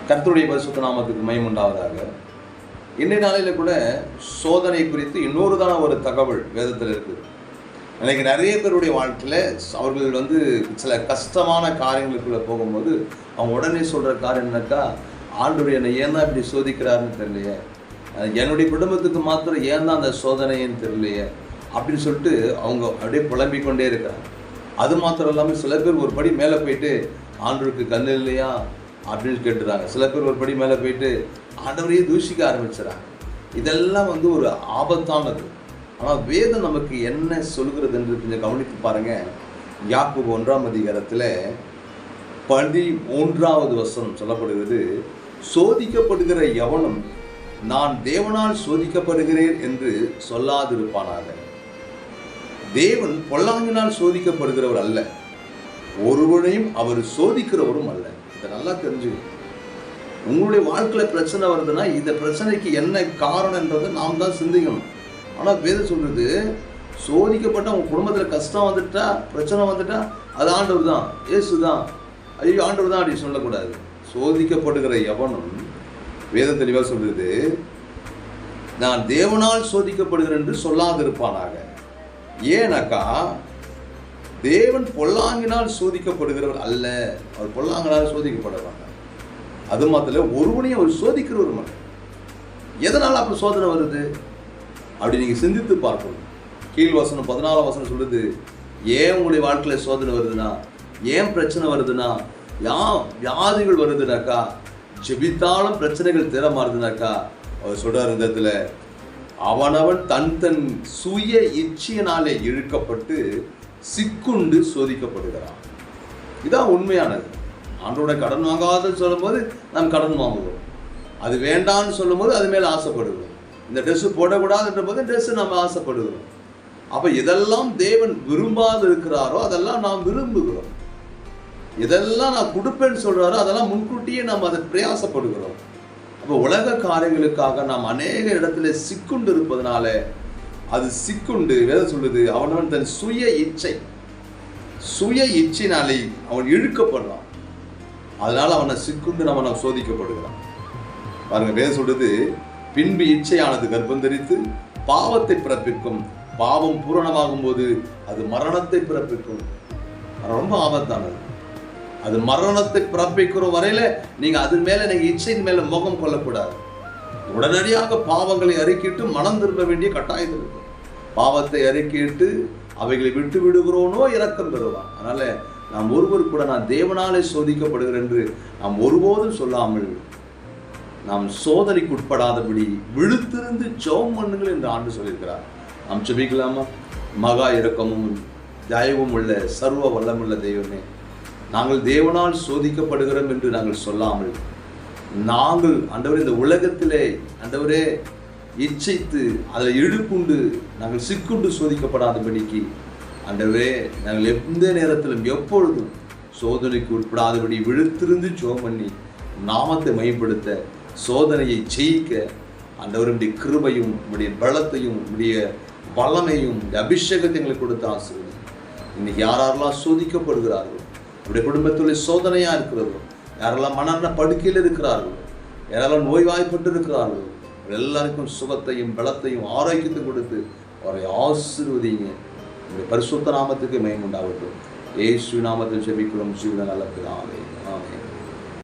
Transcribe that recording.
கர்த்தருடைய பரிசுத்த நாமத்துக்கு மகிமை உண்டாவதாக. இன்றைய நாளில் கூட சோதனை குறித்து இன்னொருதான ஒரு தகவல் வேதத்தில் இருக்குது. எனக்கு நிறைய பேருடைய வாழ்க்கையில் அவர்கள் சில கஷ்டமான காரியங்களுக்குள்ளே போகும்போது அவங்க உடனே சொல்கிற காரியம் என்னக்கா, ஆண்டவர் என்னை ஏன் தான் இப்படி சோதிக்கிறாருன்னு தெரியலையே, என்னுடைய குடும்பத்துக்கு மாத்திரம் ஏன் தான் அந்த சோதனைன்னு தெரியலையே அப்படின்னு சொல்லிட்டு அவங்க அப்படியே புலம்பிக் கொண்டே இருக்கிறாங்க. அது மாத்திரம் இல்லாமல் சில பேர் ஒரு படி மேலே போயிட்டு ஆண்டவருக்கு கண்ணு இல்லையா அப்படின்னு கேட்டுறாங்க. சில பேர் ஒரு படி மேலே போயிட்டு ஆண்டவரையே தூஷிக்க ஆரம்பிச்சுறாங்க. இதெல்லாம் ஒரு ஆபத்தானது. ஆனால் வேதம் நமக்கு என்ன சொல்கிறது என்று கொஞ்சம் கவனித்து பாருங்கள். யாக்கோபு 1ஆம் அதிகாரத்தில் 13வது வசனம் சொல்லப்படுகிறது, சோதிக்கப்படுகிற எவனும் நான் தேவனால் சோதிக்கப்படுகிறேன் என்று சொல்லாதிருப்பானாக. தேவன் பொல்லாங்கினால் சோதிக்கப்படுகிறவர் அல்ல, ஒருவனையும் அவர் சோதிக்கிறவரும் அல்ல. இதை நல்லா தெரிஞ்சுக்கணும். உங்களுடைய வாழ்க்கையில் பிரச்சனை வருதுன்னா இந்த பிரச்சனைக்கு என்ன காரணம்ன்றதை நாம் தான் சிந்திக்கணும். ஆனால் வேதம் சொல்றது, சோதிக்கப்பட்ட உங்கள் குடும்பத்தில் கஷ்டம் வந்துட்டா, பிரச்சனை வந்துட்டா அது ஆண்டவர் தான், இயேசு தான், ஐயோ ஆண்டவர் தான் அப்படி சொல்லக்கூடாது. சோதிக்கப்படுகிற எவனும் வேதம் தெளிவாக சொல்றது, நான் தேவனால் சோதிக்கப்படுகிறேன் என்று சொல்லாதிருப்பானாக. ஏன்னாக்கா தேவன் பொல்லாங்கினால் சோதிக்கப்படுகிறவர் அல்ல, அவர் பொல்லாங்கினால் சோதிக்கப்படுவாங்க. அது மாத்திரம் ஒருவனையும் அவர் சோதிக்கிறவர் மட்டும். எதனால் அப்போ சோதனை வருது அப்படி நீங்கள் சிந்தித்து பார்க்கணும். கீழ் வசனம் 14ஆம் வசனம் சொல்லுது, ஏன் உங்களுடைய வாழ்க்கையில் சோதனை வருதுன்னா, ஏன் பிரச்சனை வருதுன்னா, வியாதிகள் வருதுனாக்கா, ஜெபித்தாலும் பிரச்சனைகள் தீர மாறுதுனாக்கா, அவர் சொல்றார் இந்த இடத்துல, அவனவன் தன் சுய இச்சையினாலே இழுக்கப்பட்டு சிக்குண்டு சோதிக்கப்படுகிறான். இதான் உண்மையானது. ஆண்டோட கடன் வாங்காத சொல்லும்போது நாம் கடன் வாங்குவோம், அது வேண்டான்னு சொல்லும்போது அது மேலே ஆசைப்படுவோம். இந்த ட்ரெஸ்ஸு போடக்கூடாதுன்ற போது ட்ரெஸ்ஸு நம்ம ஆசைப்படுகிறோம். அப்போ இதெல்லாம் தேவன் விரும்பாது இருக்கிறாரோ அதெல்லாம் நாம் விரும்புகிறோம். இதெல்லாம் நான் கொடுப்பேன்னு சொல்கிறாரோ அதெல்லாம் முன்கூட்டியே நாம் அதை பிரயாசப்படுகிறோம். அப்போ உலக காரியங்களுக்காக நாம் அநேக இடத்துல சிக்குண்டு இருப்பதனால அது சிக்குண்டு வேதம் சொல்லுது, அவனவன் தன் சுய இச்சையினாலே அவன் இழுக்கப்படுறான். அதனால அவனை சிக்குண்டு அவனை சோதிக்கப்படுகிறான். பாருங்க, வேதம் சொல்றது, பின்பு இச்சையானது கர்ப்பம் தரித்து பாவத்தை பிறப்பிக்கும், பாவம் பூரணமாகும் போது அது மரணத்தை பிறப்பிக்கும். ரொம்ப ஆபத்தானது. அது மரணத்தை பிறப்பிக்கிற வரையில நீங்க அது மேல நீங்க இச்சையின் மேல முகம் கொள்ளக்கூடாது. உடனடியாக பாவங்களை அறிக்கிட்டு மனம் திரும்ப வேண்டிய கட்டாயத்தில் இருக்கும். பாவத்தை அறிக்கிட்டு அவைகளை விட்டு விடுகிறோனோ இரக்கம் பெறுவான். அதனால நாம் ஒருவர் கூட நான் தேவனாலே சோதிக்கப்படுகிறேன் என்று நாம் ஒருபோதும் சொல்லாமல், நாம் சோதனைக்கு உட்படாதபடி விழுத்திருந்து ஜெபம் பண்ணுங்கள் என்று ஆண்டு சொல்லியிருக்கிறார். நாம் ஜெபிக்கலாமா? மகா இரக்கமும் தயவும் உள்ள சர்வ வல்லமுள்ள தெய்வமே, நாங்கள் தேவனால் சோதிக்கப்படுகிறோம் என்று நாங்கள் சொல்லாமல், நாங்கள் ஆண்டவரே இந்த உலகத்திலே ஆண்டவரே இச்சைத்து அதில் இழுக்குண்டு நாங்கள் சிக்குண்டு சோதிக்கப்படாதபடிக்கு ஆண்டவரே நாங்கள் எந்த நேரத்திலும் எப்பொழுதும் சோதனைக்கு உட்படாதபடி விழுத்திருந்து ஜெபம் பண்ணி நாமத்தை மேம்படுத்த, சோதனையை ஜெயிக்க ஆண்டவருடைய கிருபையும் உடைய பலத்தையும் உடைய வல்லமையும் அபிஷேகத்தை எங்களுக்கு கொடுத்து ஆசீர்வதிங்க. இன்னைக்கு யாரெல்லாம் சோதிக்கப்படுகிறார்கள், அவருடைய குடும்பத்துடைய சோதனையாக இருக்கிறதோ, யாரெல்லாம் மனநல படுக்கையில் இருக்கிறார்களோ, யாரெல்லாம் நோய்வாய்ப்பட்டு இருக்கிறார்களோ, எல்லாருக்கும் சுகத்தையும் பலத்தையும் ஆரோக்கியத்தையும் கொடுத்து அவரை ஆசீர்வதிங்க. உங்களுடைய பரிசுத்த நாமத்துக்கு மகிமை உண்டாகட்டும். இயேசு நாமத்தில் ஜெபிக்கிறோம் ஜீவன நல்ல பிதாவே.